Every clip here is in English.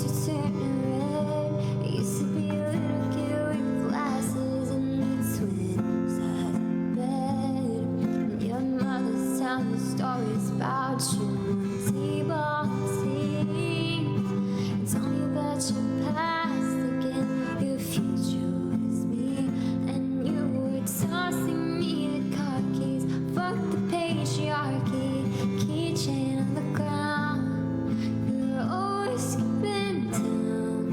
face are turning red. It used to be a little kid with glasses and the twins at bed. And your mother's telling stories about you on table tea. And tell me about your past again. Your future was me, and you were tossing me the car keys. Fuck the patriarchy. Keychain on the ground. You're always skipping town,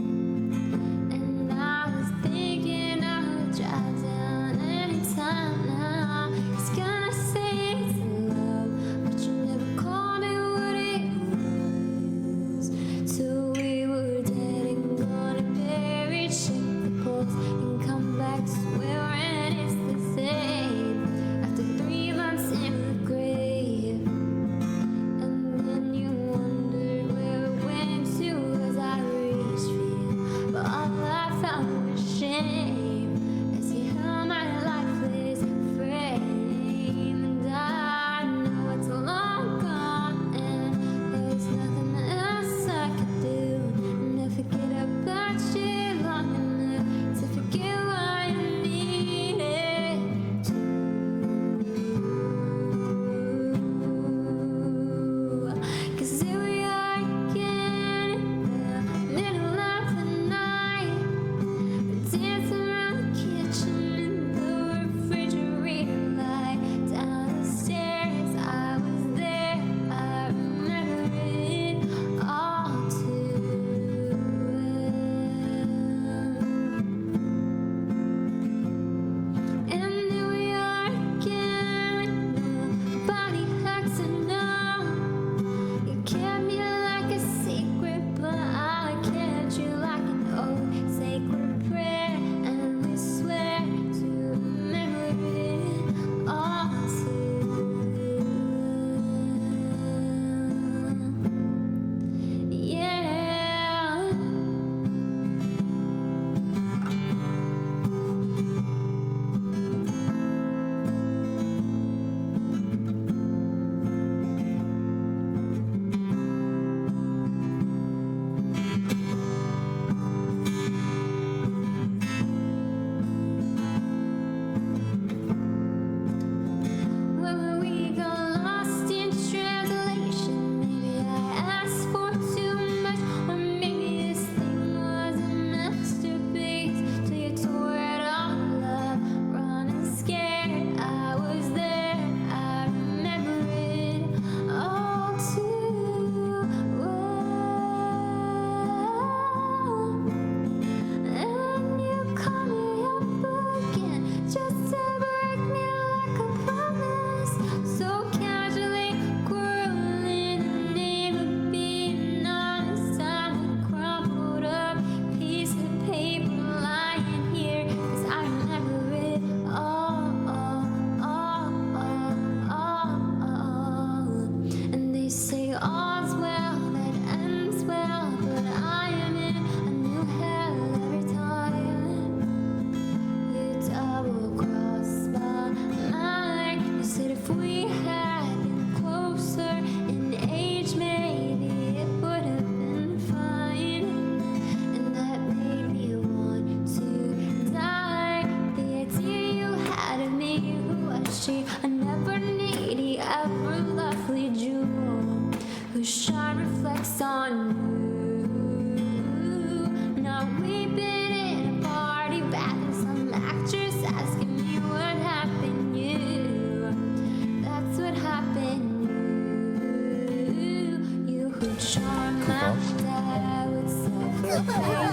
and I was thinking I would drive down anytime now. He's gonna say it's love, but you never called it what it was. Till we were dead and gone and buried, check the pulse and come back swearing it's the same. After 3 months in the grave, and then you wondered where it went to as I reached for you, but all I found was shame as you held my lifeless frame. And I know it's long gone, and there's nothing else I could do. Never forget about you long enough to forget why you needed to. 'Cause here we are again in the middle of the night, dancing around the kitchen in the refrigerator light. Down the stairs, I was there, I remember it all too well. And here we are again, nobody hacks to know. You kept me like a secret, but I kept you like an oath. Sacred prayer, and we swear to remember it all too well. Yeah. When we got lost in translation, maybe I asked for too much, or maybe this thing was a masterpiece. Till you tore it all up, running scared. I was there, I remember it all too well. And you call me up again just to break me like a promise. So casually quarreling in the name of being honest. I'm a crumpled up piece of paper lying here, 'cause I remember it all. And they say all's well that ends well, but I am in a new hell every time you double cross my mind. You said if we had been closer in age, maybe it would have been fine. And that made me want to die. The idea you had of me, who was she? A never needy, ever lovely jewel whose shine reflects on you. Now we've been in a party bathroom, some actress asking me what happened to you. That's what happened to you. You who charm my dad with self-reflection.